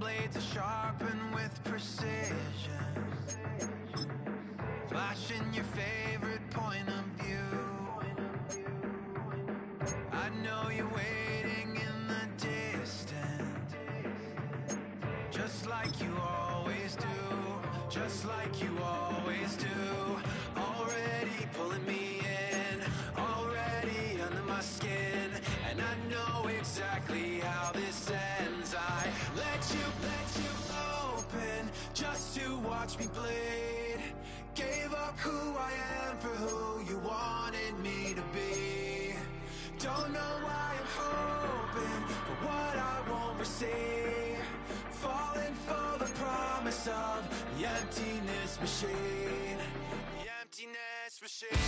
blades are sharpened with precision, flashing your favorite point of view. I know you're waiting in the distance, just like you always do, just like you always do. Already pulling me in, already under my skin, and I know exactly how this ends. I let you open just to watch me bleed. Gave up who I am for who you wanted me to be. Don't know why I'm hoping for what I won't receive. Falling for the promise of the emptiness machine. The emptiness machine.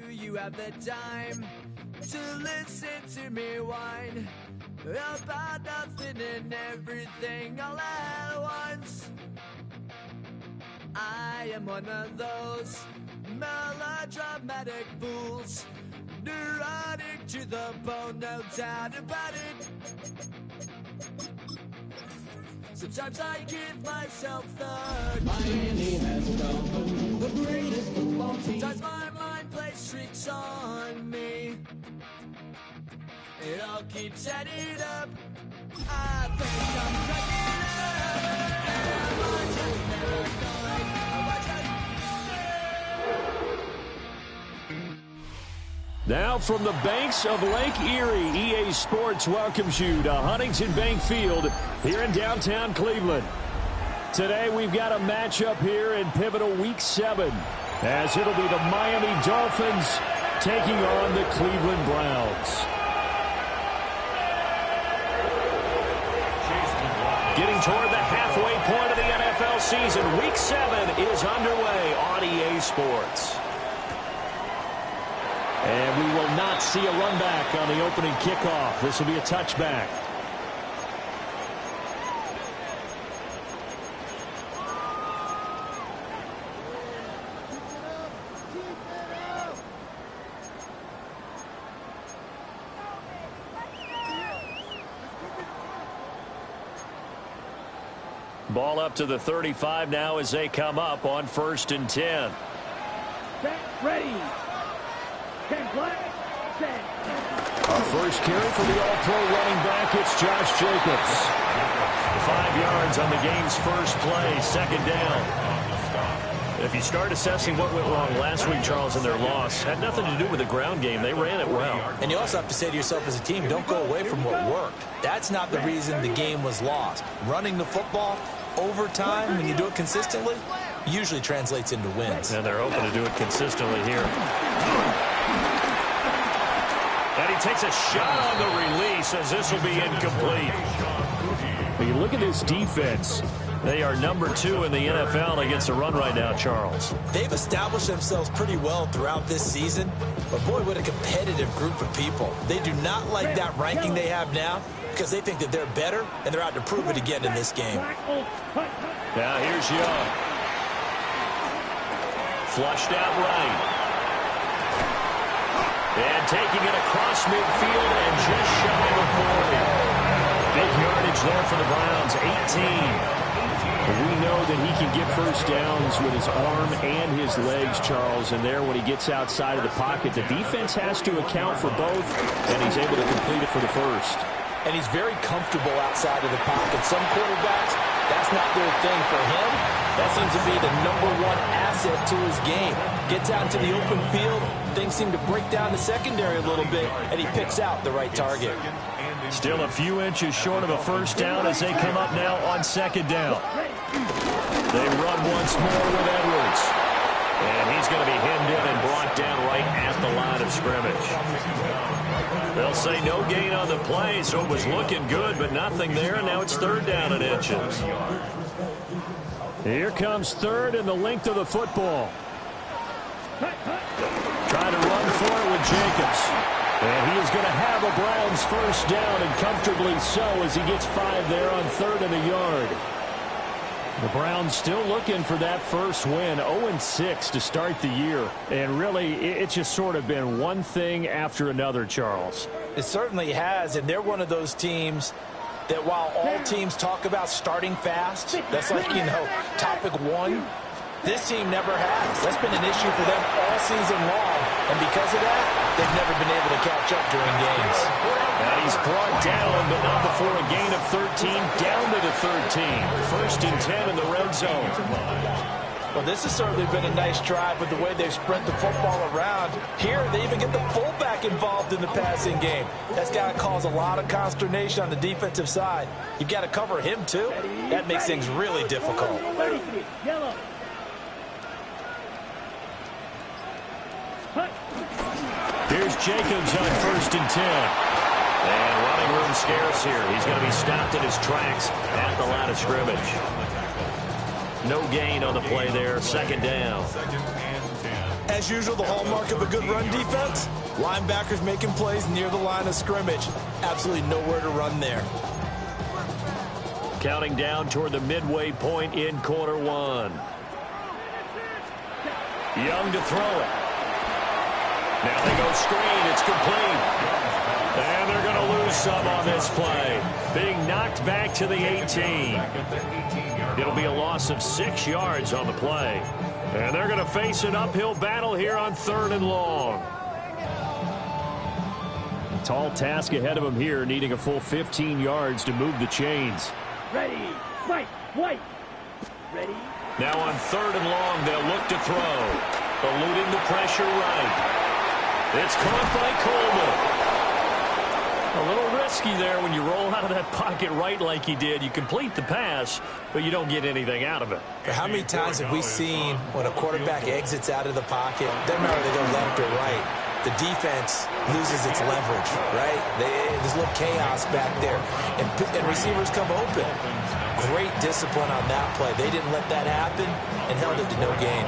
You have the time to listen to me whine about nothing and everything all at once. I am one of those melodramatic fools, neurotic to the bone, no doubt about it. Sometimes I give myself the Miami has become the greatest football team. Sometimes my mind plays tricks on me. It all keeps adding up. I think I'm cracking up. Am I just paranoid? Am I just... Now from the banks of Lake Erie, EA Sports welcomes you to Huntington Bank Field here in downtown Cleveland. Today we've got a matchup here in pivotal Week 7, as it'll be the Miami Dolphins taking on the Cleveland Browns. Getting toward the halfway point of the NFL season, Week 7 is underway on EA Sports. And we will not see a run back on the opening kickoff. This will be a touchback. Ball up to the 35 now as they come up on 1st and 10. Set, ready. 10 play, set. Our first carry for the All-Pro running back, it's Josh Jacobs. 5 yards on the game's first play, second down. If you start assessing what went wrong last week, Charles, in their loss, had nothing to do with the ground game. They ran it well. And you also have to say to yourself as a team, don't go away from what worked. That's not the reason the game was lost. Running the football over time, when you do it consistently, usually translates into wins. And they're hoping to do it consistently here. And he takes a shot on the release as this will be incomplete. When you look at this defense, they are number 2 in the NFL against the run right now, Charles. They've established themselves pretty well throughout this season, but boy, what a competitive group of people. They do not like that ranking they have now because they think that they're better, and they're out to prove it again in this game. Now here's Young. Flushed out right. And taking it across midfield and just shy of 40. Big yardage there for the Browns, 18. We know that he can get first downs with his arm and his legs, Charles, and there when he gets outside of the pocket, the defense has to account for both, and he's able to complete it for the first. And he's very comfortable outside of the pocket. Some quarterbacks, that's not their thing. For him, that seems to be the #1 asset to his game. Gets out into the open field, things seem to break down the secondary a little bit, and he picks out the right target. Still a few inches short of a first down as they come up now on second down. They run once more with Edwards. And he's going to be hemmed in and brought down right at the line of scrimmage. They'll say no gain on the play, so it was looking good, but nothing there, and now it's third down and inches. Here comes third and the length of the football. Trying to run for it with Jacobs. And he is going to have a Browns first down, and comfortably so as he gets 5 there on third and a yard. The Browns still looking for that first win, 0-6 to start the year. And really, it's just sort of been one thing after another, Charles. It certainly has, and they're one of those teams that while all teams talk about starting fast, that's like, topic 1, this team never has. That's been an issue for them all season long, and because of that, they've never been able to catch up during games. Now he's brought down, but not before a gain of 13, down to the 13. First and 10 in the red zone. Well, this has certainly been a nice drive with the way they've spread the football around. Here, they even get the fullback involved in the passing game. That's got to cause a lot of consternation on the defensive side. You've got to cover him, too. That makes things really difficult. Here's Jacobs on first and 10. And running room scarce here. He's going to be stopped in his tracks at the line of scrimmage. No gain on the play there. Second down. As usual, the hallmark of a good run defense, linebackers making plays near the line of scrimmage. Absolutely nowhere to run there. Counting down toward the midway point in quarter 1. Young to throw it. Now they go screen. It's complete. And they're going to lose some on this play. Being knocked back to the 18. It'll be a loss of 6 yards on the play. And they're going to face an uphill battle here on third and long. A tall task ahead of them here, needing a full 15 yards to move the chains. Ready, fight, white. Ready. Now on third and long, they'll look to throw. Eluding the pressure right. It's caught by Coleman. A little risky there when you roll out of that pocket right like he did. You complete the pass, but you don't get anything out of it. How many times have we seen when a quarterback exits out of the pocket, doesn't matter if they go left or right, the defense loses its leverage, right? There's a little chaos back there, and receivers come open. Great discipline on that play. They didn't let that happen and held it to no gain.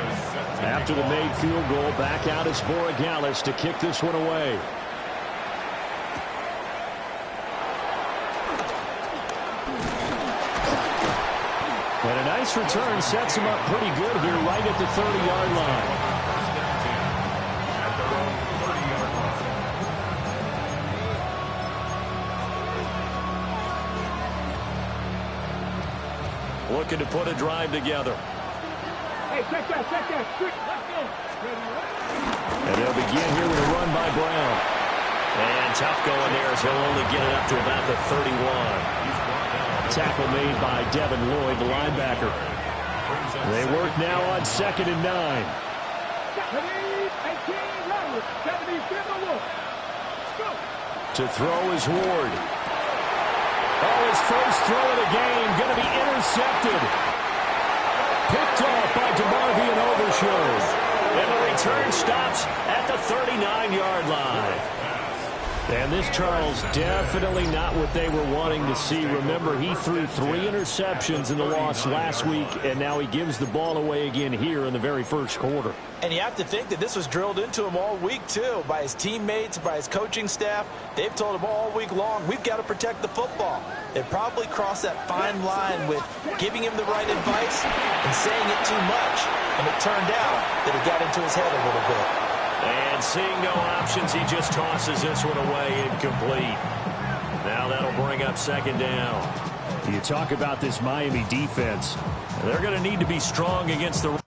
After the made field goal, back out is Borregales to kick this one away. And a nice return sets him up pretty good here right at the 30-yard line. Looking to put a drive together. Hey, check that. Quick, let's go. And they'll begin here with a run by Brown. And tough going there as he'll only get it up to about the 31. Tackle made by Devin Lloyd, the linebacker. They work now on 2nd and 9. To throw is Ward. Oh, his first throw of the game going to be intercepted. Picked off by DeMarvion Overshown. And the return stops at the 39-yard line. And this, Charles, definitely not what they were wanting to see. Remember, he threw 3 interceptions in the loss last week, and now he gives the ball away again here in the very first quarter. And you have to think that this was drilled into him all week, too, by his teammates, by his coaching staff. They've told him all week long, we've got to protect the football. They probably crossed that fine line with giving him the right advice and saying it too much. And it turned out that it got into his head a little bit. And seeing no options, he just tosses this one away incomplete. Now that'll bring up 2nd down. You talk about this Miami defense. They're going to need to be strong against the...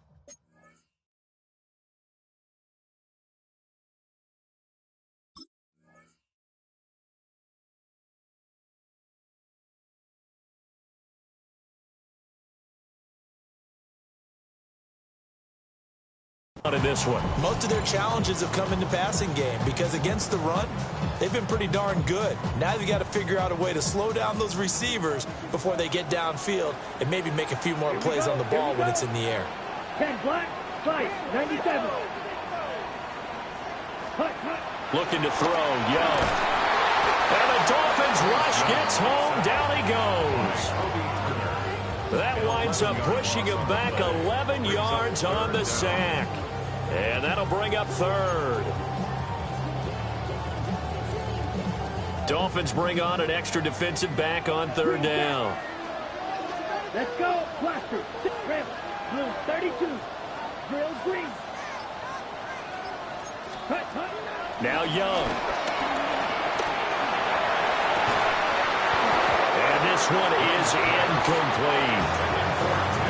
in this one. Most of their challenges have come in the passing game because against the run, they've been pretty darn good. Now they've got to figure out a way to slow down those receivers before they get downfield and maybe make a few more plays on the ball when it's in the air. 10 black, 5, 97. Looking to throw, Young. And the Dolphins rush gets home, down he goes. That winds up pushing him back 11 yards on the sack. And that'll bring up 3rd. Dolphins bring on an extra defensive back on 3rd down. Let's go, Blaster. Red, blue, 32. Drill, green. Cut. Now Young. And this one is incomplete.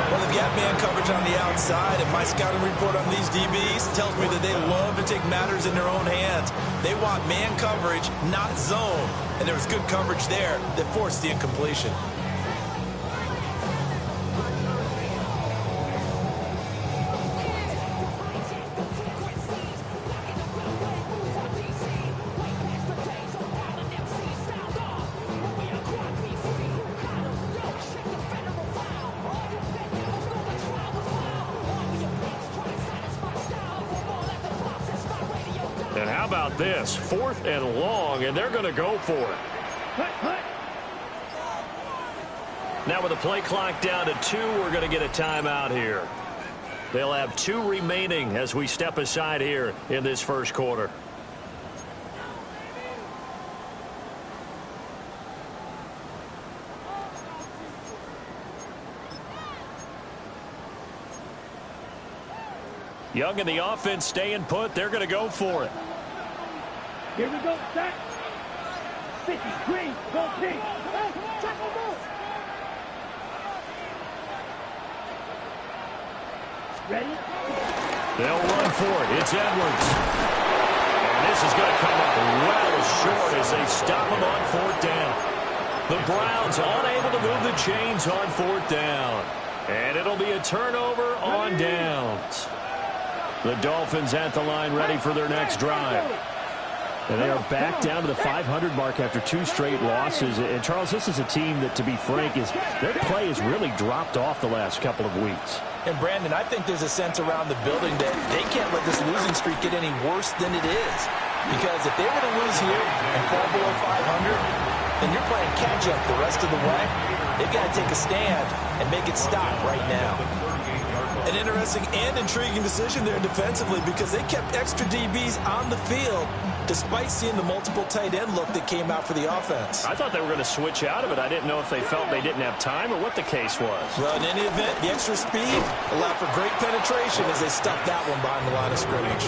Well, they've got man coverage on the outside, and my scouting report on these DBs tells me that they love to take matters in their own hands. They want man coverage, not zone. And there was good coverage there that forced the incompletion. And how about this? 4th and long, and they're going to go for it. Now with the play clock down to 2, we're going to get a timeout here. They'll have 2 remaining as we step aside here in this first quarter. Young and the offense staying put. They're going to go for it. Here we go, set. 50, green, go pink. Ready? They'll run for it. It's Edwards. And this is going to come up well short as they stop him on 4th down. The Browns unable to move the chains on 4th down. And it'll be a turnover on downs. The Dolphins at the line ready for their next drive. And they are back down to the 500 mark after 2 straight losses. And, Charles, this is a team that, to be frank, their play has really dropped off the last couple of weeks. And, Brandon, I think there's a sense around the building that they can't let this losing streak get any worse than it is. Because if they were to lose here and fall below 500, then you're playing catch-up the rest of the way. They've got to take a stand and make it stop right now. An interesting and intriguing decision there defensively because they kept extra DBs on the field despite seeing the multiple tight end look that came out for the offense. I thought they were going to switch out of it. I didn't know if they felt they didn't have time or what the case was. Well, in any event, the extra speed allowed for great penetration as they stuffed that one behind the line of scrimmage.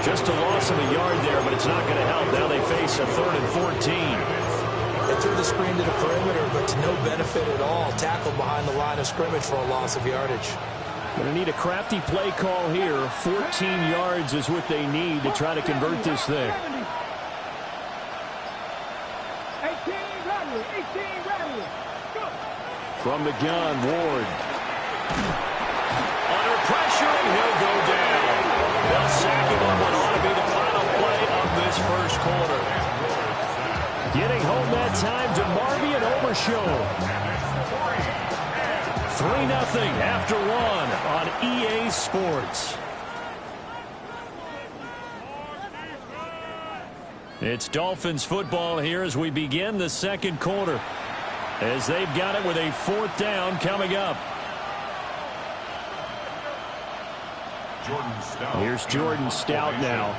Just a loss of a yard there, but it's not going to help. Now they face a 3rd and 14. They threw the screen to the perimeter, but to no benefit at all. Tackled behind the line of scrimmage for a loss of yardage. Going to need a crafty play call here. 14 yards is what they need to try to convert this thing. From the gun, Ward. Under pressure, and he'll go down. They'll sack him on what ought to be the final play of this first quarter. Getting home that time to Marvin Overshow. 3-0 after one on EA Sports. It's Dolphins football here as we begin the second quarter, as they've got it with a 4th down coming up. Here's Jordan Stout now.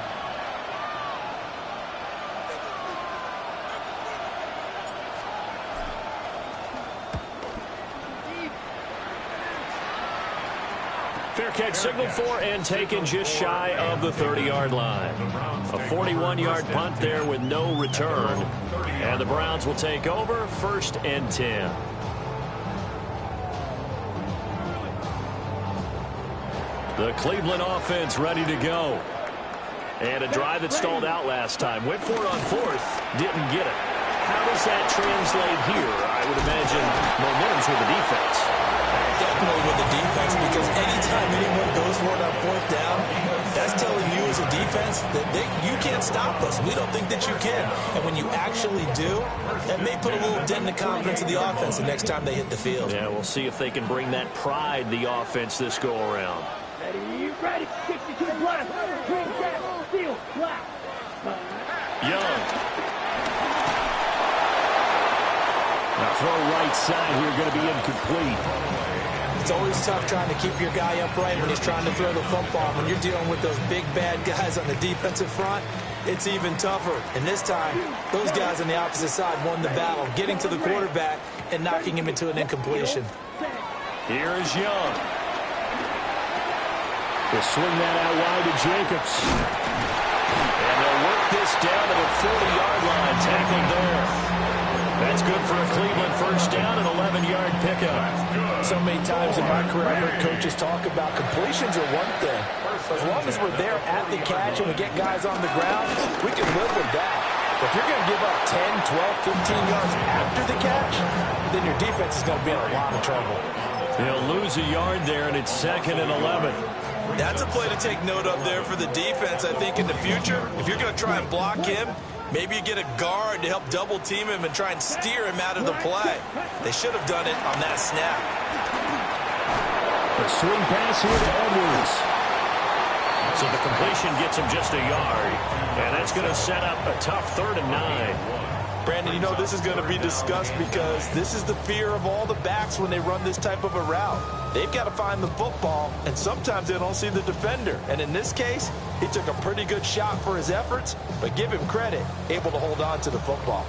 Fair catch signaled for and taken just shy of the 30-yard line. A 41-yard punt there with no return. And the Browns will take over 1st and 10. The Cleveland offense ready to go. And a drive that stalled out last time. Went for it on 4th, didn't get it. How does that translate here? I would imagine momentum's with the defense. Definitely with the defense, because anytime anyone goes for it on 4th down, that's telling you as a defense that you can't stop us. We don't think that you can. And when you actually do, that may put a little dent in the confidence of the offense the next time they hit the field. Yeah, we'll see if they can bring that pride, the offense, this go-around. Ready, 62 left, bring down, steal, black. Young. Now throw right side here, going to be incomplete. It's always tough trying to keep your guy upright when he's trying to throw the football. When you're dealing with those big, bad guys on the defensive front, it's even tougher. And this time, those guys on the opposite side won the battle, getting to the quarterback and knocking him into an incompletion. Here is Young. They'll swing that out wide to Jacobs. And they'll work this down to the 40-yard line, tackled there. That's good for a Cleveland 1st down and 11-yard pickup. So many times in my career, I've heard coaches talk about completions are one thing. As long as we're there at the catch and we get guys on the ground, we can live with that. But if you're going to give up 10, 12, 15 yards after the catch, then your defense is going to be in a lot of trouble. They'll lose a yard there, and it's 2nd and 11. That's a play to take note of there for the defense, I think, in the future. If you're going to try and block him, maybe you get a guard to help double team him and try and steer him out of the play. They should have done it on that snap. A swing pass here to Edwards. So the completion gets him just a yard, and that's going to set up a tough 3rd and 9. Brandon, you know this is going to be discussed because this is the fear of all the backs when they run this type of a route. They've got to find the football, and sometimes they don't see the defender. And in this case, he took a pretty good shot for his efforts, but give him credit, able to hold on to the football.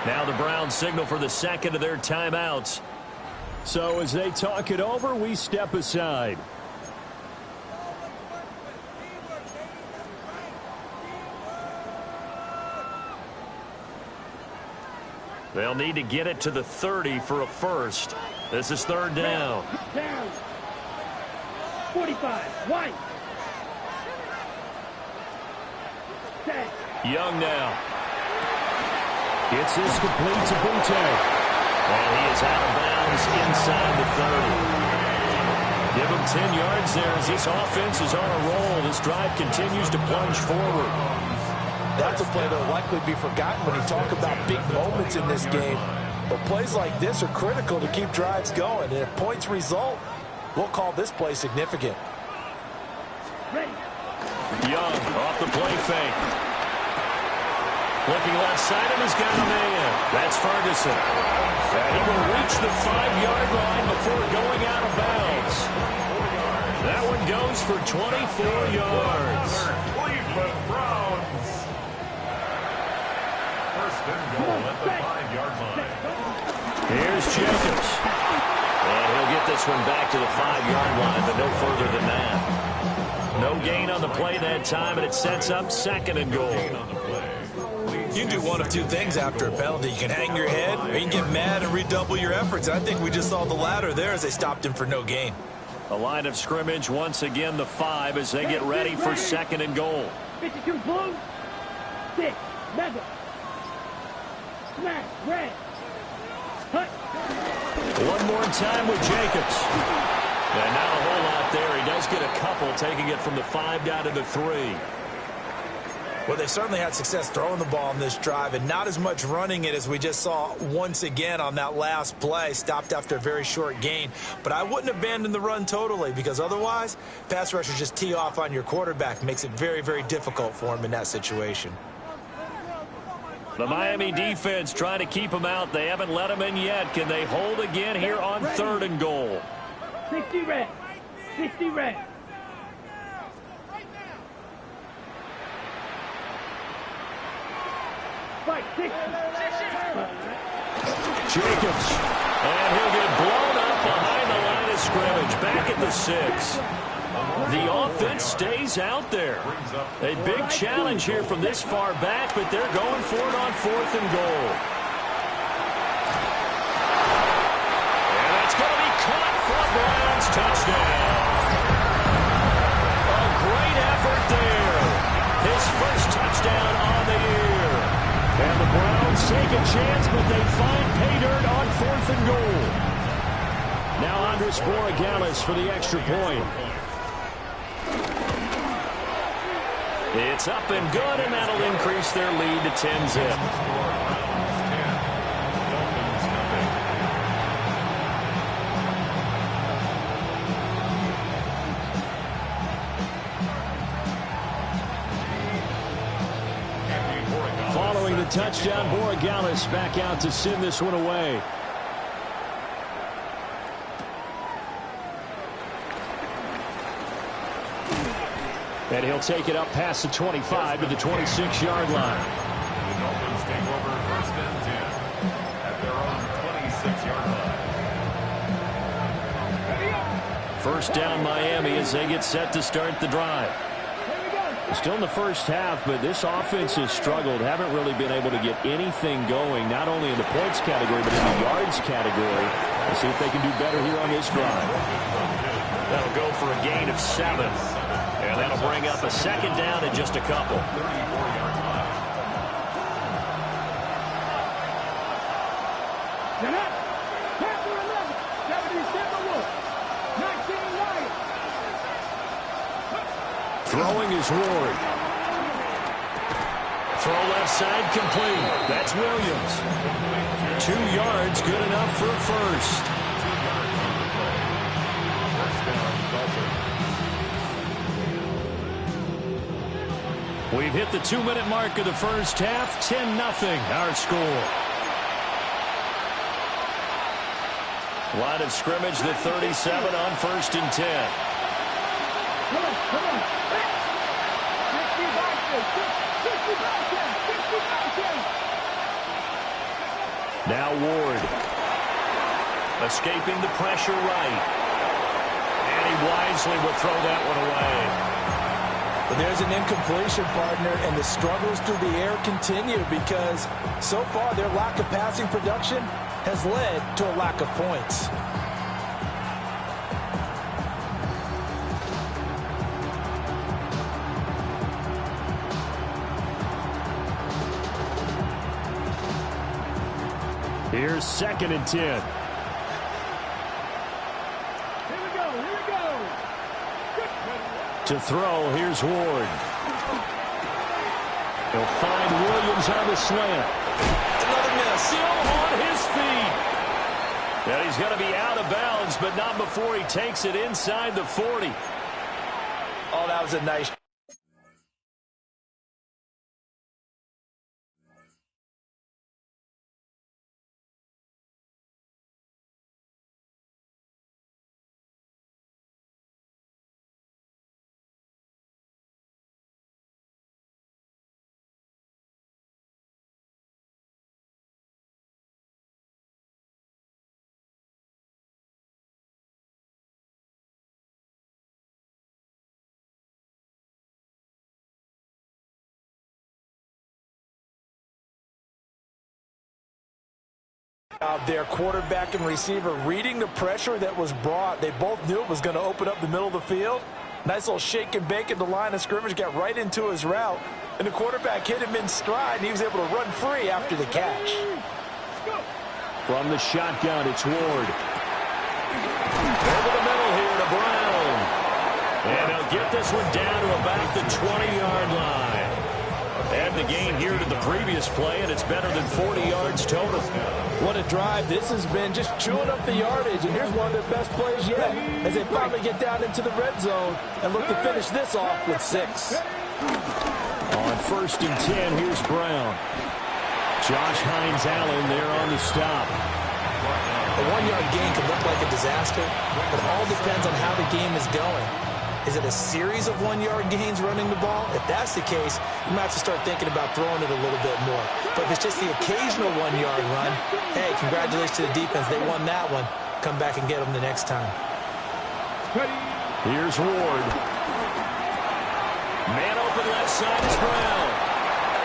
Now the Browns signal for the 2nd of their timeouts. So as they talk it over, we step aside. They'll need to get it to the 30 for a first. This is 3rd down. 45, White. Young now. Gets this complete to Bunte. And he is out of bounds inside the 30. Give him 10 yards there as this offense is on a roll. This drive continues to plunge forward. That's a play that will likely be forgotten when you talk about big moments in this game. But plays like this are critical to keep drives going. And if points result, we'll call this play significant. Young off the play fake. Looking left side of his got a man. That's Ferguson. And he will reach the 5-yard line before going out of bounds. That one goes for 24 yards. Cleveland Browns. 1st and goal at the 5-yard line. Here's Jacobs. And he'll get this one back to the 5-yard line, but no further than that. No gain on the play that time, and it sets up 2nd and goal. You can do one of two things after a penalty. You can hang your head, or you can get mad and redouble your efforts. I think we just saw the latter there as they stopped him for no gain. The line of scrimmage once again the 5 as they get ready for 2nd and goal. 52 blue, 6, Madden. Smash, red. Hut. One more time with Jacobs. And not a whole lot there. He does get a couple, taking it from the 5 down to the 3. Well, they certainly had success throwing the ball on this drive and not as much running it as we just saw once again on that last play. Stopped after a very short gain. But I wouldn't abandon the run totally because otherwise, pass rushers just tee off on your quarterback. Makes it very, very difficult for him in that situation. The Miami defense trying to keep him out. They haven't let him in yet. Can they hold again here on 3rd and goal? 60 red. 60 red. Fight, 60. Jacobs. And he'll get blown up behind the line of scrimmage. Back at the 6. The offense stays out there. A big challenge here from this far back, but they're going for it on 4th and goal. And that's going to be caught for a Browns touchdown. A great effort there. His first touchdown on the year. And the Browns take a chance, but they find pay dirt on 4th and goal. Now Andres Borregales for the extra point. It's up and good, and that'll increase their lead to 10-zip. Following the touchdown, Borregales back out to send this one away. And he'll take it up past the 25 to the 26-yard line. The Dolphins take over 1st and 10 at their own 26-yard line. First down Miami as they get set to start the drive. Still in the first half, but this offense has struggled. Haven't really been able to get anything going, not only in the points category, but in the yards category. We'll see if they can do better here on this drive. That'll go for a gain of 7. And that'll bring up a 2nd down and just a couple. 34-yard line. Chapter 11, 77 Wolf, 19 Lions. Throwing is Ward. Throw left side complete. That's Williams. 2 yards, good enough for a first. 2 yards on the play. First down, Dolphins. We've hit the 2-minute mark of the first half. 10-0 our score. Line of scrimmage, the 37 on 1st and 10. Come on. 60 Now Ward. Escaping the pressure right. And he wisely would throw that one away. But there's an incompletion, partner, and the struggles through the air continue because so far their lack of passing production has led to a lack of points. Here's 2nd and 10. Here we go. To throw, here's Ward. He'll find Williams on the slant. Another miss. Still on his feet. And he's going to be out of bounds, but not before he takes it inside the 40. Oh, that was a nice Out there, quarterback and receiver reading the pressure that was brought. They both knew it was going to open up the middle of the field. Nice little shake and bake at the line of scrimmage, got right into his route, and the quarterback hit him in stride, and he was able to run free after the catch. From the shotgun, it's Ward. Over the middle here to Brown. And he'll get this one down to about the 20-yard line. Add the gain here to the previous play, and it's better than 40 yards total. What a drive. This has been just chewing up the yardage, and here's one of their best plays yet as they finally get down into the red zone and look to finish this off with 6. On 1st and 10, here's Brown. Josh Hines-Allen there on the stop. A 1-yard gain could look like a disaster, but it all depends on how the game is going. Is it a series of 1-yard gains running the ball? If that's the case, you might have to start thinking about throwing it a little bit more. But if it's just the occasional 1-yard run, hey, congratulations to the defense. They won that one. Come back and get them the next time. Here's Ward. Man open left side is Brown.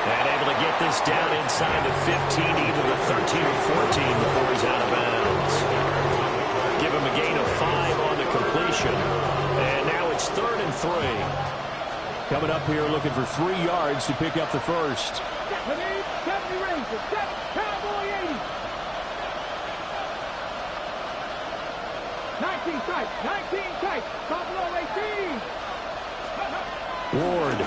And able to get this down inside the 15, either the 13 or 14 before he's out of bounds. Give him a gain of 5 on the completion. And now it's 3rd and 3. Coming up here looking for 3 yards to pick up the first. 70 Rangers, Cowboy 80. 19 tight, Buffalo 18. Ward.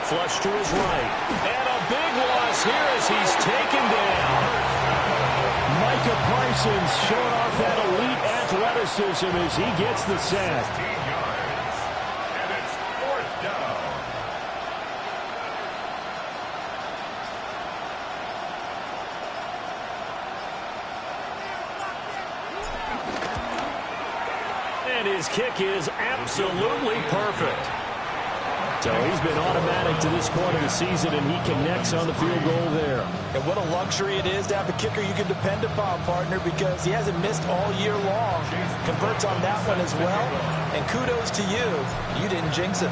Flush to his right. And a big loss here as he's taken down. Micah Parsons showing off that elite athleticism as he gets the sack. 15 yards. And it's 4th down. And his kick is absolutely perfect. So he's been automatic to this point of the season, and he connects on the field goal there. And what a luxury it is to have a kicker you can depend upon, partner, because he hasn't missed all year long. Converts on that one as well. And kudos to you. You didn't jinx him.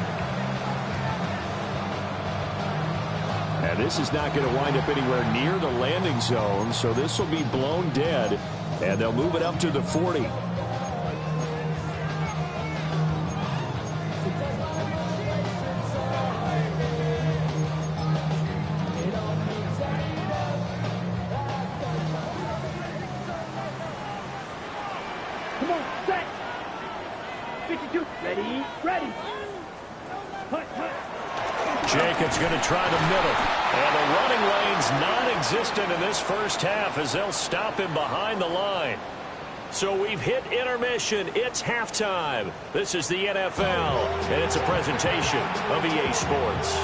And this is not going to wind up anywhere near the landing zone, so this will be blown dead, and they'll move it up to the 40. Come on, set. 52, ready. Hut. Jacobs going to try the middle. And the running lane's non-existent in this first half as they'll stop him behind the line. So we've hit intermission. It's halftime. This is the NFL, and it's a presentation of EA Sports.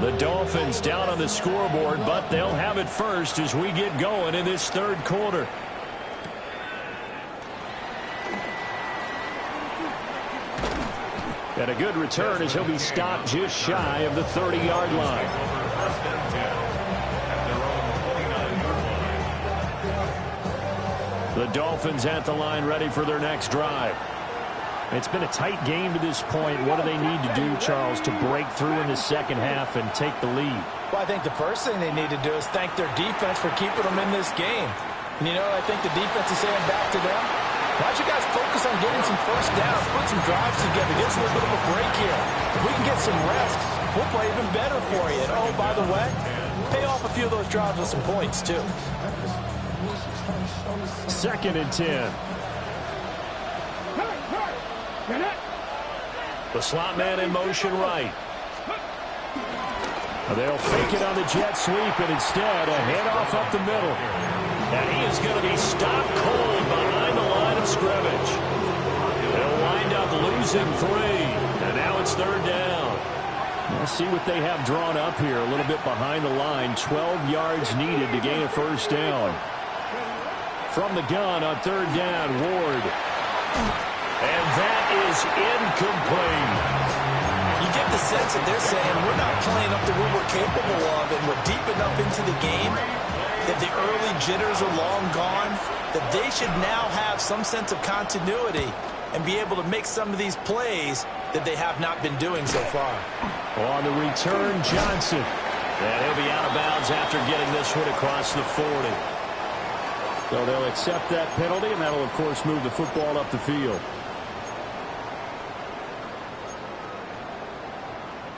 The Dolphins down on the scoreboard, but they'll have it first as we get going in this 3rd quarter. And a good return as he'll be stopped just shy of the 30-yard line. The Dolphins at the line ready for their next drive. It's been a tight game to this point. What do they need to do, Charles, to break through in the second half and take the lead? Well, I think the first thing they need to do is thank their defense for keeping them in this game. And, I think the defense is saying back to them, why don't you guys focus on getting some first downs, put some drives together, get us a little bit of a break here. If we can get some rest, we'll play even better for you. And, oh, by the way, pay off a few of those drives with some points, too. 2nd and 10. The slot man in motion right. They'll fake it on the jet sweep, and instead a handoff up the middle. And he is going to be stopped cold behind the line of scrimmage. They'll wind up losing 3, and now it's 3rd down. Let's see what they have drawn up here a little bit behind the line. 12 yards needed to gain a first down. From the gun on 3rd down, Ward. And that is incomplete. You get the sense that they're saying we're not playing up to what we're capable of, and we're deep enough into the game that the early jitters are long gone, that they should now have some sense of continuity and be able to make some of these plays that they have not been doing so far. On the return, Johnson. And he'll be out of bounds after getting this one across the 40. So they'll accept that penalty, and that'll, of course, move the football up the field.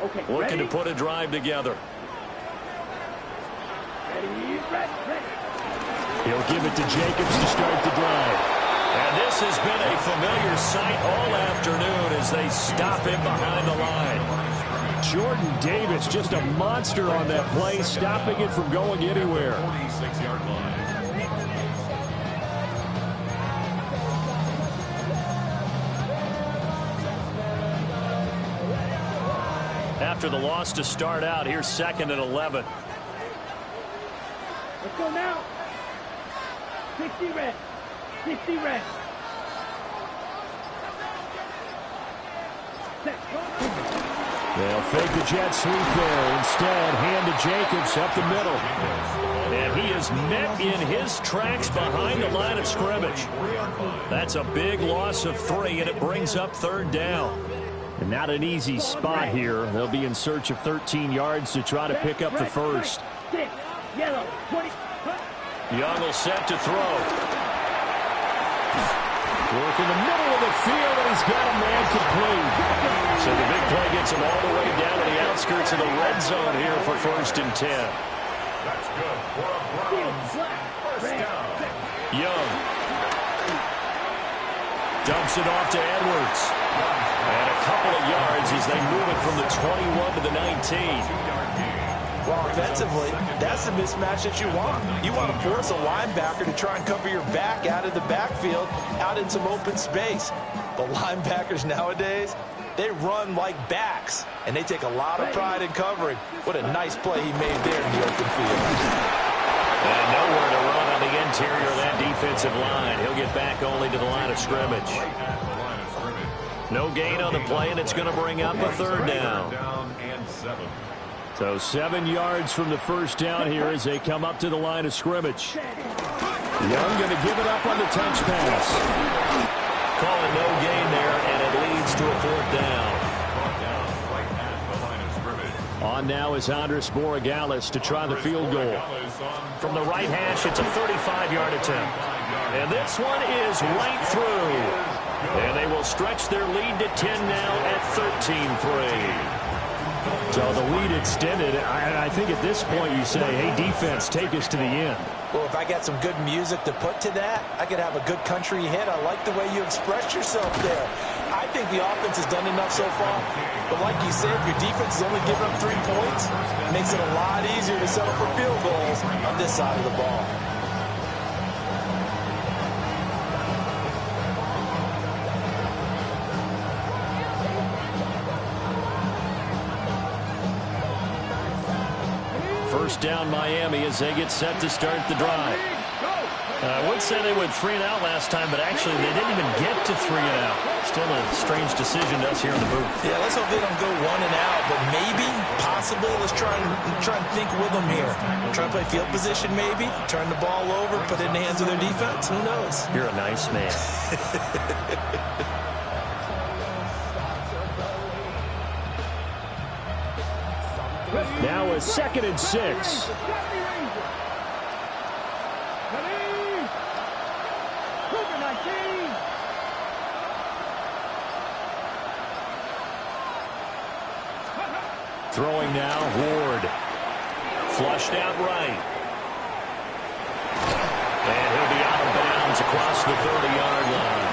Okay, Looking ready? to put a drive together. Ready, ready. He'll give it to Jacobs to start the drive. And this has been a familiar sight all afternoon as they stop him behind the line. Jordan Davis, just a monster on that play, stopping it from going anywhere. 46-yard line. After the loss to start out, here's 2nd and 11. Let's go now. 60 red. 60 red. Set. They'll fake the jet sweep there. Instead, hand to Jacobs up the middle. And he is met in his tracks behind the line of scrimmage. That's a big loss of 3, and it brings up 3rd down. And not an easy spot here. They'll be in search of 13 yards to try to pick up the first. 6, yellow, 20. Young will set to throw. Work in the middle of the field, and he's got a man complete. So the big play gets him all the way down to the outskirts of the red zone here for 1st and 10. That's good for a Browns first down. Young dumps it off to Edwards. And a couple of yards as they move it from the 21 to the 19. Well, offensively, that's the mismatch that you want. You want to force a linebacker to try and cover your back out of the backfield, out in some open space. The linebackers nowadays, they run like backs, and they take a lot of pride in covering. What a nice play he made there in the open field. And nowhere to run on the interior of that defensive line. He'll get back only to the line of scrimmage. No gain on the play, and it's going to bring up a 3rd down. So 7 yards from the first down here as they come up to the line of scrimmage. Young going to give it up on the touch pass. Call it no gain there, and it leads to a 4th down. On now is Andres Borregales to try the field goal. From the right hash, it's a 35-yard attempt. And this one is right through. And they will stretch their lead to 10 now at 13-3. So the lead extended. I think at this point you say, hey, defense, take us to the end. Well, if I got some good music to put to that, I could have a good country hit. I like the way you expressed yourself there. I think the offense has done enough so far. But like you said, if your defense is only giving up 3 points, it makes it a lot easier to settle for field goals on this side of the ball. First down Miami as they get set to start the drive. I would say they went 3 and out last time, but actually they didn't even get to 3 and out. Still a strange decision to us here in the booth. Yeah, let's hope they don't go 1 and out, but maybe, possibly, let's try and think with them here. Try and play field position maybe, turn the ball over, put it in the hands of their defense. Who knows? You're a nice man. Now a 2nd and 6. Throwing now, Ward. Flushed out right. And he'll be out of bounds across the 30-yard line.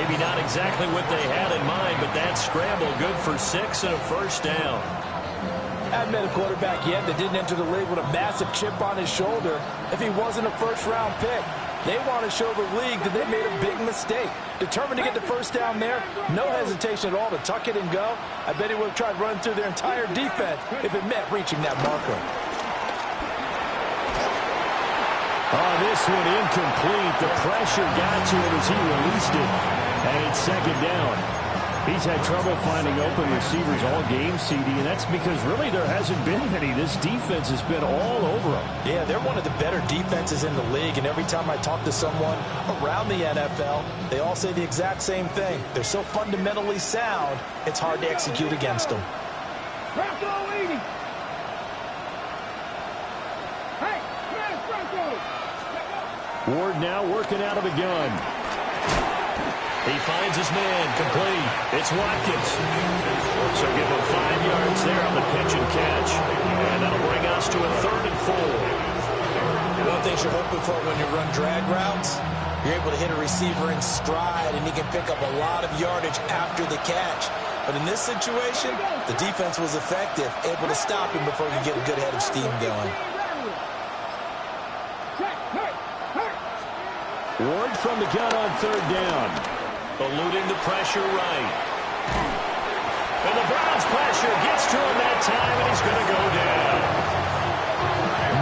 Maybe not exactly what they had in mind, but that scramble good for 6 and a first down. I haven't met a quarterback yet that didn't enter the league with a massive chip on his shoulder if he wasn't a first-round pick. They want to show the league that they made a big mistake. Determined to get the first down there, no hesitation at all to tuck it and go. I bet he would have tried running through their entire defense if it meant reaching that marker. Oh, this one incomplete. The pressure got to him as he released it. And it's 2nd down. He's had trouble finding open receivers all game, CD, and that's because really there hasn't been many. This defense has been all over him. Yeah, they're one of the better defenses in the league, and every time I talk to someone around the NFL, they all say the exact same thing. They're so fundamentally sound, it's hard to execute against them. Ward now working out of the gun. He finds his man, complete. It's Watkins. So give him 5 yards there on the pitch and catch. And that'll bring us to a 3rd and 4. One of the things you're hoping for when you run drag routes, you're able to hit a receiver in stride, and he can pick up a lot of yardage after the catch. But in this situation, the defense was effective, able to stop him before he could get a good head of steam going. Ward from the gun on 3rd down. Eluding the pressure right. And the Browns pressure gets to him that time, and he's going to go down.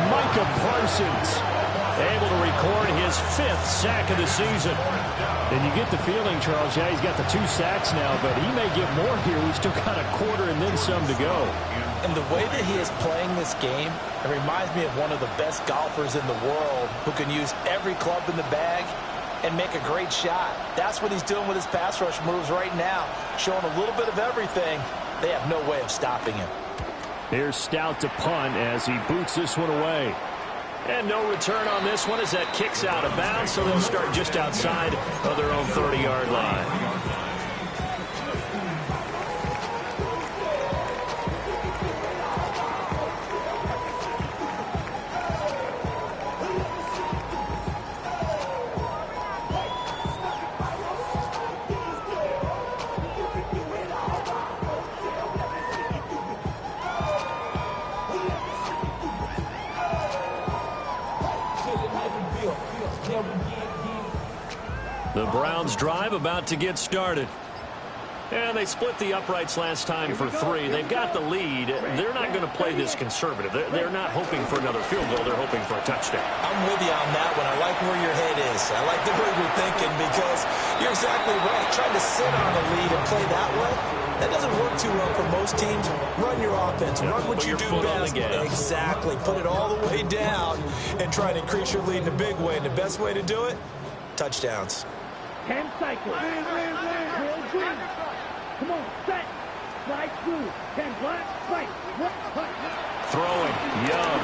Micah Parsons able to record his 5th sack of the season. And you get the feeling, Charles, yeah, he's got the 2 sacks now, but he may get more here. We've still got a quarter and then some to go. And the way that he is playing this game, it reminds me of one of the best golfers in the world who can use every club in the bag and make a great shot. That's what he's doing with his pass rush moves right now, showing a little bit of everything. They have no way of stopping him. Here's Stout to punt as he boots this one away. And no return on this one as that kicks out of bounds, so they'll start just outside of their own 30-yard line. The Browns drive about to get started. And they split the uprights last time for 3. They've got the lead. They're not going to play this conservative. They're not hoping for another field goal. They're hoping for a touchdown. I'm with you on that one. I like where your head is. I like the way you're thinking because you're exactly right. Trying to sit on a lead and play that way, that doesn't work too well for most teams. Run your offense. Run what you do best. Exactly. Put it all the way down and try to increase your lead in a big way. And the best way to do it, touchdowns. 10 cycles. Green. Come on, set. Slide through. 10 black, fight. Throwing, Young.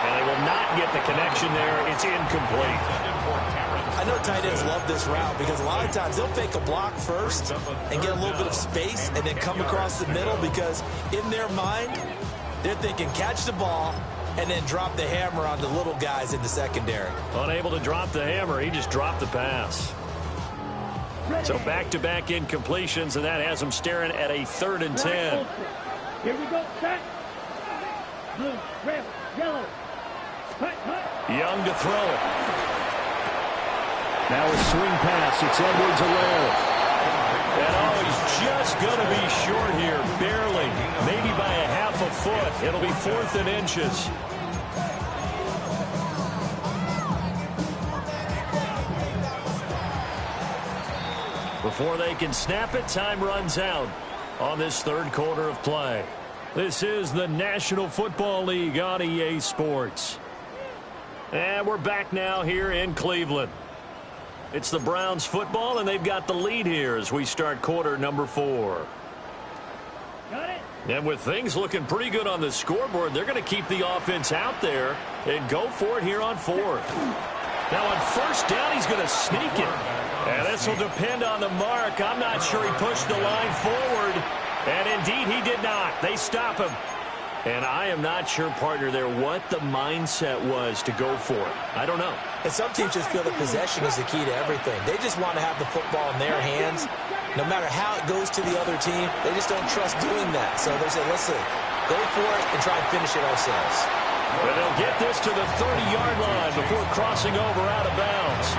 And they will not get the connection there. It's incomplete. I know tight ends love this route because a lot of times they'll fake a block first and get a little bit of space and then come across the middle because in their mind, they're thinking catch the ball and then drop the hammer on the little guys in the secondary. Unable to drop the hammer, he just dropped the pass. So back-to-back incompletions, and that has him staring at a 3rd and 10. Here we go, set. Blue, red, yellow. Young to throw it. Now a swing pass. It's Edwards-Helaire. And he's just going to be short here, barely, maybe by a half a foot. It'll be 4th and inches. Before they can snap it, time runs out on this 3rd quarter of play. This is the National Football League on EA Sports. And we're back now here in Cleveland. It's the Browns football, and they've got the lead here as we start quarter number 4. Got it. And with things looking pretty good on the scoreboard, they're going to keep the offense out there and go for it here on 4th. Now on 1st down, he's going to sneak it. And this will depend on the mark. I'm not sure he pushed the line forward. And indeed, he did not. They stop him. And I am not sure, partner, there what the mindset was to go for it. I don't know. And some teams just feel that possession is the key to everything. They just want to have the football in their hands. No matter how it goes to the other team, they just don't trust doing that. So they say, listen, go for it and try and finish it ourselves. But they'll get this to the 30-yard line before crossing over out of bounds.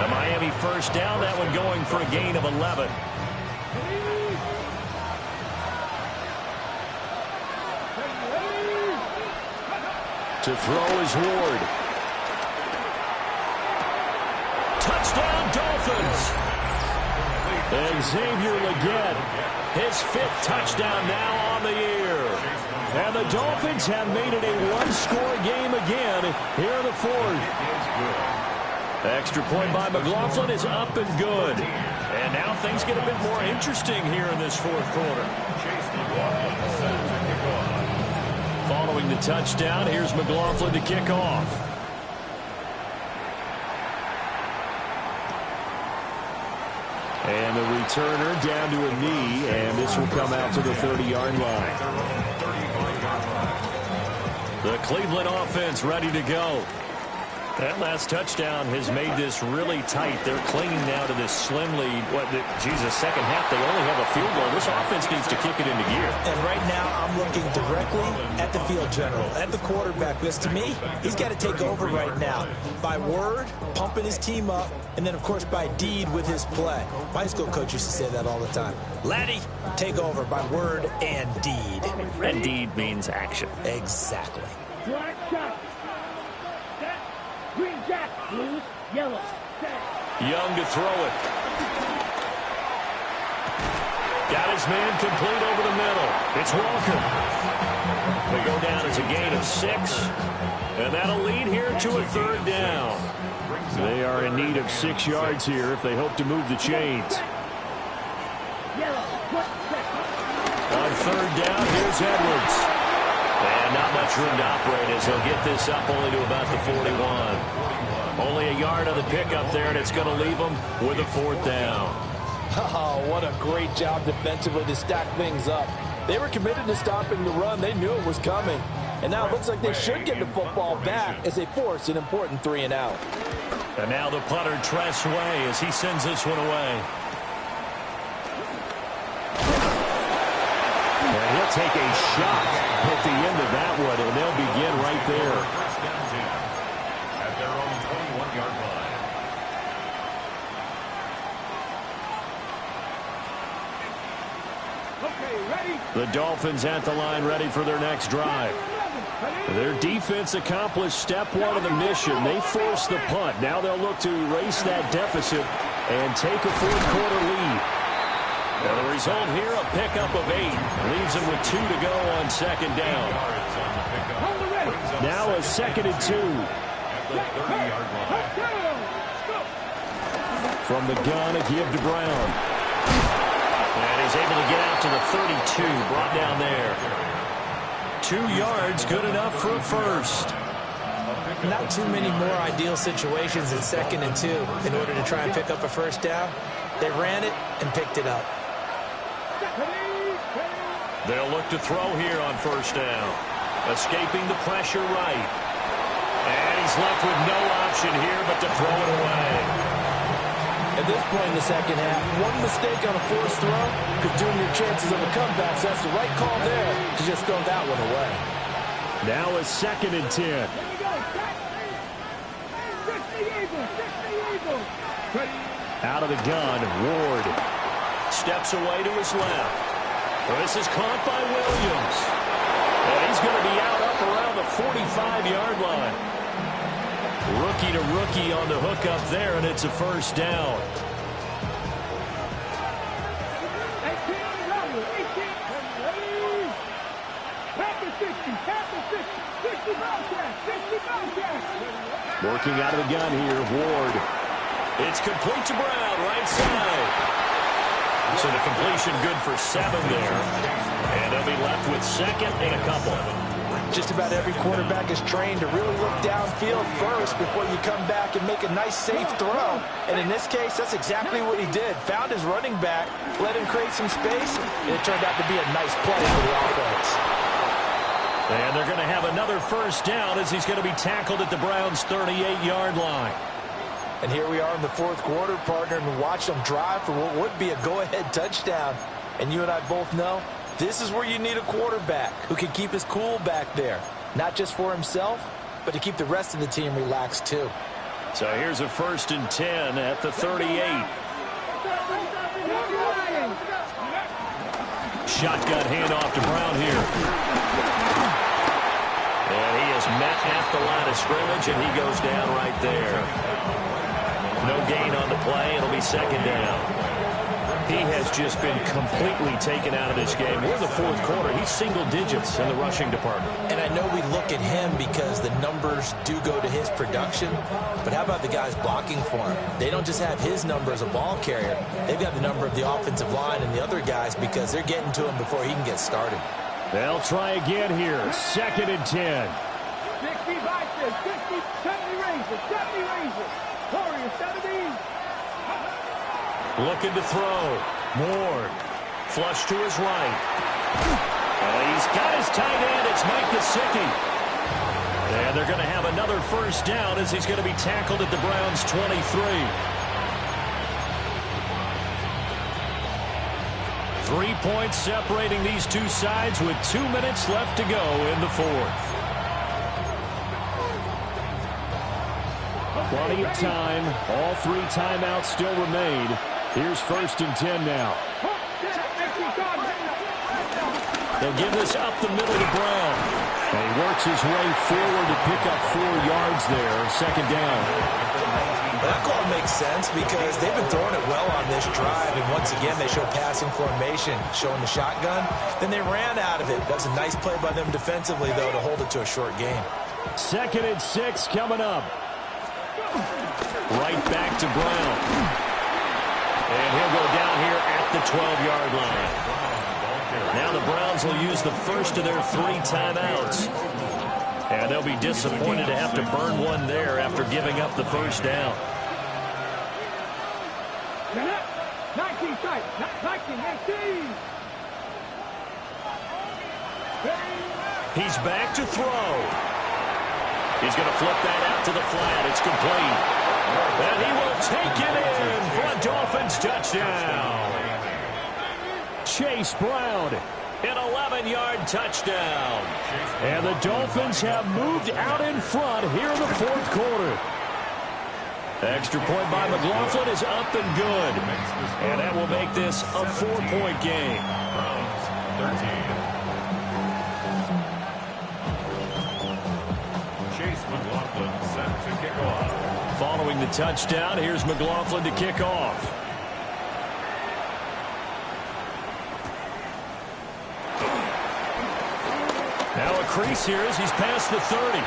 The Miami 1st down, that one going for a gain of 11. To throw is Ward. Touchdown, Dolphins. And Xavier Legette, his 5th touchdown now on the year. And the Dolphins have made it a one-score game again here in the 4th. Extra point by McLaughlin is up and good. And now things get a bit more interesting here in this 4th quarter. Following the touchdown, here's McLaughlin to kick off. And the returner down to a knee, and this will come out to the 30-yard line. The Cleveland offense ready to go. That last touchdown has made this really tight. They're clinging now to this slim lead. Second half, they only have a field goal. This offense needs to kick it into gear. And right now, I'm looking directly at the field general, at the quarterback. Because to me, he's got to take over right now. By word, pumping his team up, and then, of course, by deed with his play. My high school coach used to say that all the time. Laddie, take over by word and deed. And deed means action. Exactly. Black shot. Set. Green jack. Blues. Yellow. Set. Young to throw it. Got his man complete over the middle. It's Walker. They go down as a gain of 6. And that'll lead here to a 3rd down. They are in need of 6 yards here if they hope to move the chains. On 3rd down, here's Edwards. And not much room to operate as he'll get this up only to about the 41. Only a yard on the pickup there, and it's going to leave them with a 4th down. Oh, what a great job defensively to stack things up. They were committed to stopping the run. They knew it was coming. And now it looks like they should get the football back as they force an important 3 and out. And now the punter, Tress Way, as he sends this one away. And he'll take a shot at the end of that one, and they'll begin right there. At their own 21-yard line. The Dolphins at the line ready for their next drive. Their defense accomplished step 1 of the mission. They forced the punt. Now they'll look to erase that deficit and take a 4th quarter lead. And the result here, a pickup of 8. Leaves them with 2 to go on 2nd down. Now a 2nd and 2. From the gun, a give to Brown. And he's able to get out to the 32, brought down there. 2 yards, good enough for a 1st. Not too many more ideal situations in 2nd and 2 in order to try and pick up a 1st down. They ran it and picked it up. They'll look to throw here on 1st down. Escaping the pressure right. And he's left with no option here but to throw it away. At this point in the 2nd half, one mistake on a forced throw could doom your chances of a comeback. So that's the right call there to just throw that one away. Now a 2nd and 10. Out of the gun, Ward steps away to his left. Well, this is caught by Williams. And he's going to be out up around the 45-yard line. Rookie to rookie on the hook up there, and it's a 1st down. Working out of the gun here, Ward. It's complete to Brown, right side. So the completion good for 7 there. And they'll be left with 2nd and a couple. Just about every quarterback is trained to really look downfield first before you come back and make a nice, safe throw. And in this case, that's exactly what he did. Found his running back, let him create some space, and it turned out to be a nice play for the offense. And they're going to have another 1st down as he's going to be tackled at the Browns' 38-yard line. And here we are in the 4th quarter, partner, and watch them drive for what would be a go-ahead touchdown. And you and I both know this is where you need a quarterback who can keep his cool back there. Not just for himself, but to keep the rest of the team relaxed too. So here's a 1st and 10 at the 38. Shotgun handoff to Brown here. And he has met at the line of scrimmage, and he goes down right there. No gain on the play. It'll be 2nd down. He has just been completely taken out of this game. We're in the fourth quarter. He's single digits in the rushing department. And I know we look at him because the numbers do go to his production, but how about the guys blocking for him? They don't just have his number as a ball carrier. They've got the number of the offensive line and the other guys because they're getting to him before he can get started. They'll try again here. 2nd and 10. 60 back there, 60, 70 raises, 70 raises. Warriors, 70. Looking to throw. Moore. Flush to his right. He's got his tight end. It's Mike Gesicki. And they're going to have another first down as he's going to be tackled at the Browns' 23. 3 points separating these two sides with 2 minutes left to go in the fourth. Plenty of time. All 3 timeouts still remain. Here's 1st and 10 now. They'll give this up the middle to Brown. And he works his way forward to pick up 4 yards there. 2nd down. That call makes sense because they've been throwing it well on this drive. And once again, they show passing formation, showing the shotgun. Then they ran out of it. That's a nice play by them defensively, though, to hold it to a short game. 2nd and 6 coming up. Right back to Brown. And he'll go down here at the 12-yard line. Now the Browns will use the first of their 3 timeouts. And they'll be disappointed to have to burn one there after giving up the first down. 19 tight, 19. He's back to throw. He's going to flip that out to the flat. It's complete. And he will take it in for a Dolphins touchdown. Chase Brown, an 11-yard touchdown. And the Dolphins have moved out in front here in the fourth quarter. Extra point by McLaughlin is up and good. And that will make this a 4-point game. Browns 13. Chase McLaughlin set to kick off. Following the touchdown, here's McLaughlin to kick off. Now a crease here as he's past the 30.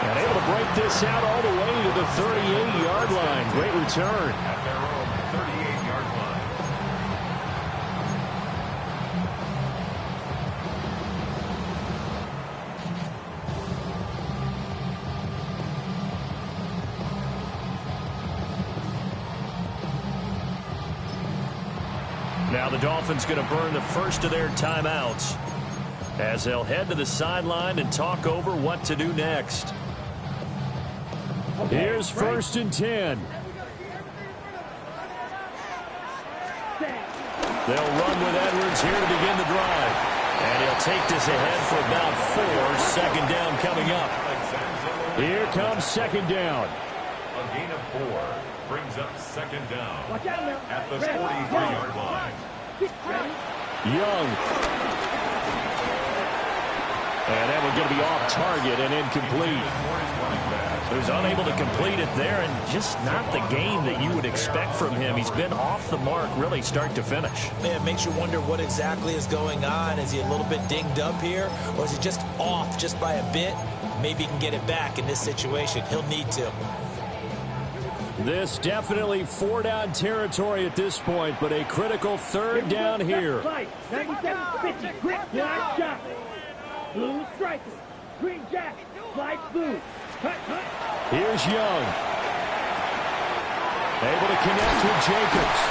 And able to break this out all the way to the 38-yard line. Great return. At their own 38-yard line. Now the Dolphins going to burn the first of their timeouts as they'll head to the sideline and talk over what to do next. Here's 1st and 10. They'll run with Edwards here to begin the drive. And he'll take this ahead for about 4. 2nd down coming up. Here comes 2nd down. A gain of 4 brings up 2nd down at the 43-yard line. Young. And that one's going to be off target and incomplete. He was unable to complete it there, and just not the game that you would expect from him. He's been off the mark really start to finish. Man, it makes you wonder what exactly is going on. Is he a little bit dinged up here, or is he just off just by a bit? Maybe he can get it back in this situation. He'll need to. This definitely 4-down territory at this point, but a critical 3rd down here. 97-50, grit, black jacket. Blue striker, green jacket, light blue. Cut. Here's Young. Able to connect with Jacobs.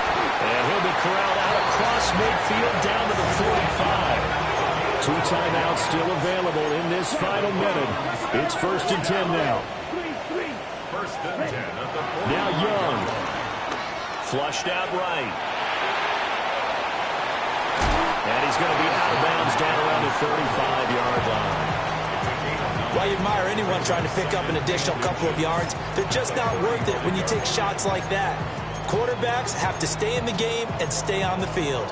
And he'll be corralled out across midfield down to the 45. 2 timeouts still available in this final minute. It's 1st and 10 now. 1st and 10 at the 40. Now Young. Flushed out right. And he's going to be out of bounds down around the 35-yard line. While you admire anyone trying to pick up an additional couple of yards, they're just not worth it when you take shots like that. Quarterbacks have to stay in the game and stay on the field.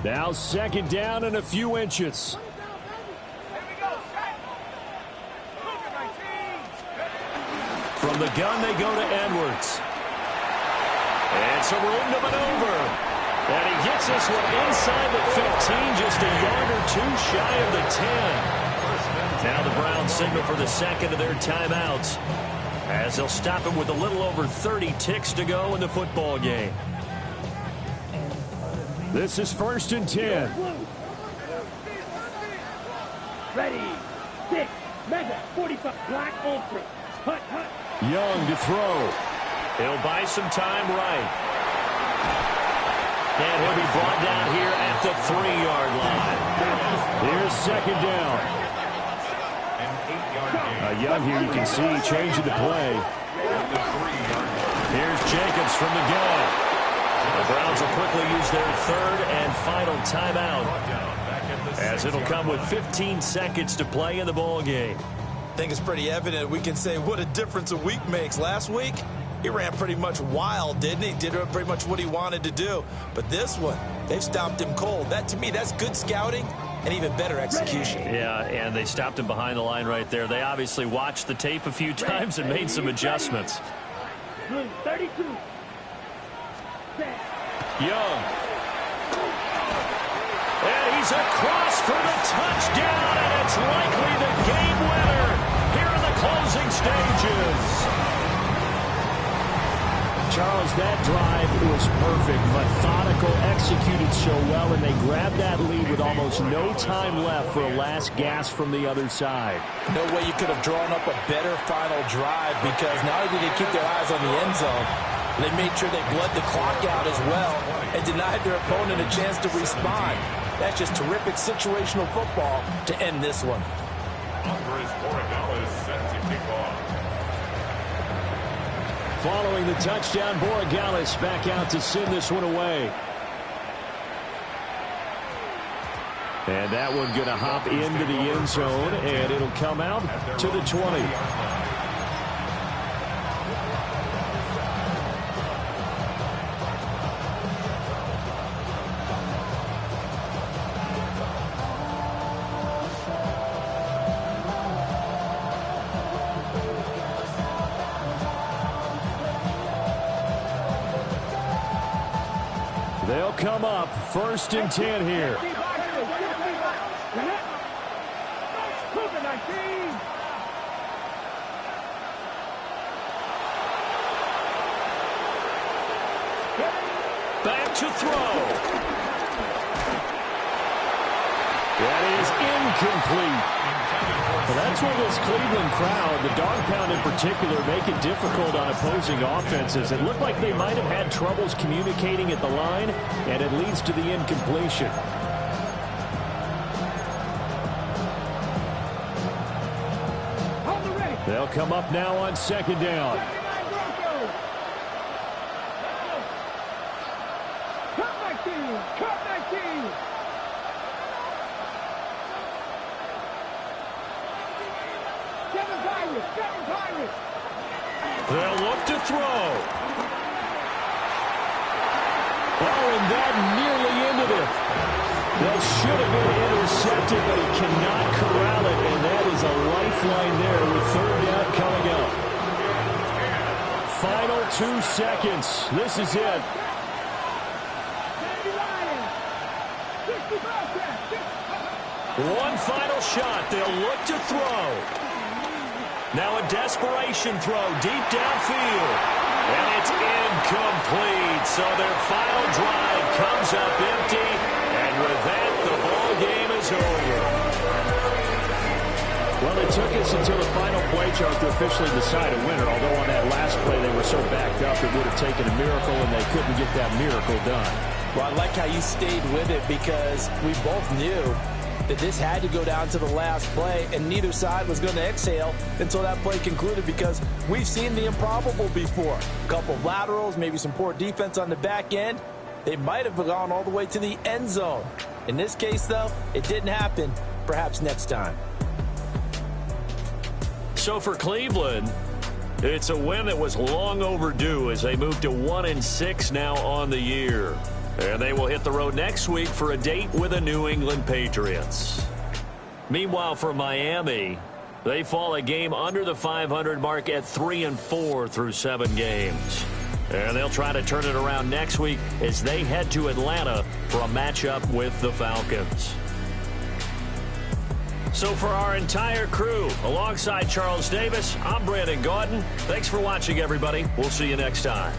Now 2nd down and a few inches. From the gun, they go to Edwards. And some room to maneuver. And he gets this one inside the 15, just a yard or two shy of the 10. Now the Browns signal for the second of their timeouts, as they'll stop him with a little over 30 ticks to go in the football game. This is 1st and 10. Ready, 6, mega, 45, black ultra, hut, hut. Young to throw. He'll buy some time right. And he'll be brought down here at the 3-yard line. Here's 2nd down. Young here, you can see, changing the play. Here's Jacobs from the gun. The Browns will quickly use their 3rd and final timeout, as it'll come with 15 seconds to play in the ball game. I think it's pretty evident. We can say what a difference a week makes. Last week, he ran pretty much wild, didn't he? Did pretty much what he wanted to do. But this one, they've stopped him cold. That, to me, that's good scouting and even better execution. Yeah, and they stopped him behind the line right there. They obviously watched the tape a few times and made some adjustments. 32. Young. And he's across for the touchdown, and it's likely the game winner here in the closing stages. Charles, that drive was perfect, methodical, executed so well, and they grabbed that lead with almost no time left for a last gasp from the other side. No way you could have drawn up a better final drive, because not only did they keep their eyes on the end zone, they made sure they bled the clock out as well and denied their opponent a chance to respond. That's just terrific situational football to end this one. Following the touchdown, Borregales back out to send this one away. And that one going to hop into the end zone, and it'll come out to the 20. They'll come up 1st and 10 here. Back to throw. That is incomplete. Well, that's where this Cleveland crowd, the dog pound in particular, make it difficult on opposing offenses. It looked like they might have had troubles communicating at the line, and it leads to the incompletion. They'll come up now on 2nd down. They'll look to throw. Oh, and that nearly ended it. That should have been intercepted, but he cannot corral it, and that is a lifeline there with 3rd down coming up. Final 2 seconds. This is it. One final shot. They'll look to throw. Now a desperation throw deep downfield. And it's incomplete. So their final drive comes up empty. And with that, the ball game is over. Well, it took us until the final play chart to officially decide a winner. Although on that last play they were so backed up it would have taken a miracle, and they couldn't get that miracle done. Well, I like how you stayed with it, because we both knew that this had to go down to the last play, and neither side was going to exhale until that play concluded, because we've seen the improbable before. A couple of laterals, maybe some poor defense on the back end. They might have gone all the way to the end zone. In this case, though, it didn't happen. Perhaps next time. So for Cleveland, it's a win that was long overdue as they move to 1-6 now on the year. And they will hit the road next week for a date with the New England Patriots. Meanwhile, for Miami, They fall a game under the 500 mark at 3-4 through 7 games. And they'll try to turn it around next week as they head to Atlanta for a matchup with the Falcons. So for our entire crew, alongside Charles Davis, I'm Brandon Gaudin. Thanks for watching, everybody. We'll see you next time.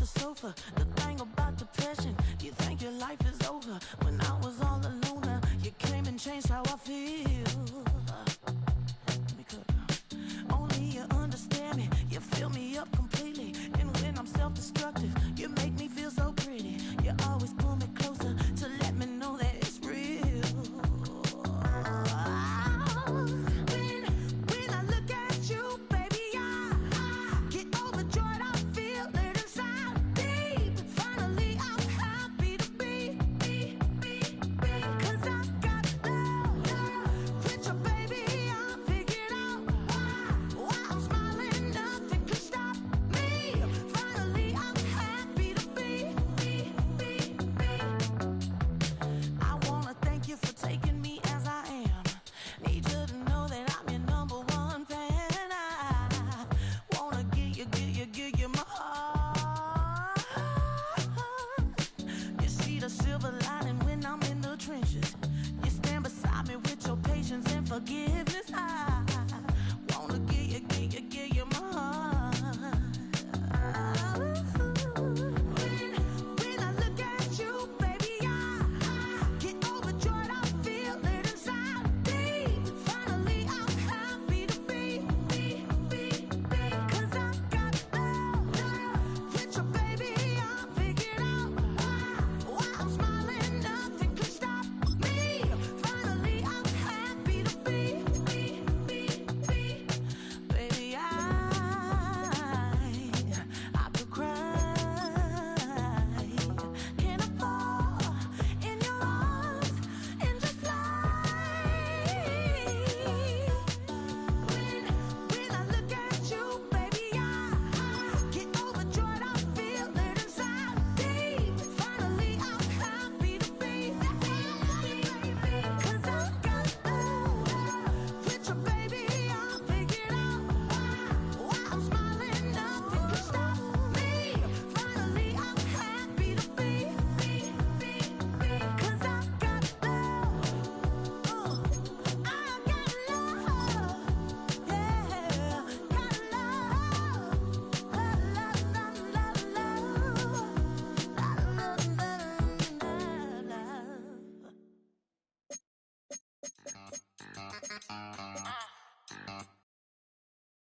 sofa. The thing about depression, you think your life is over. When I was all alone, well, you came and changed how I feel. Because only you understand me. You fill me up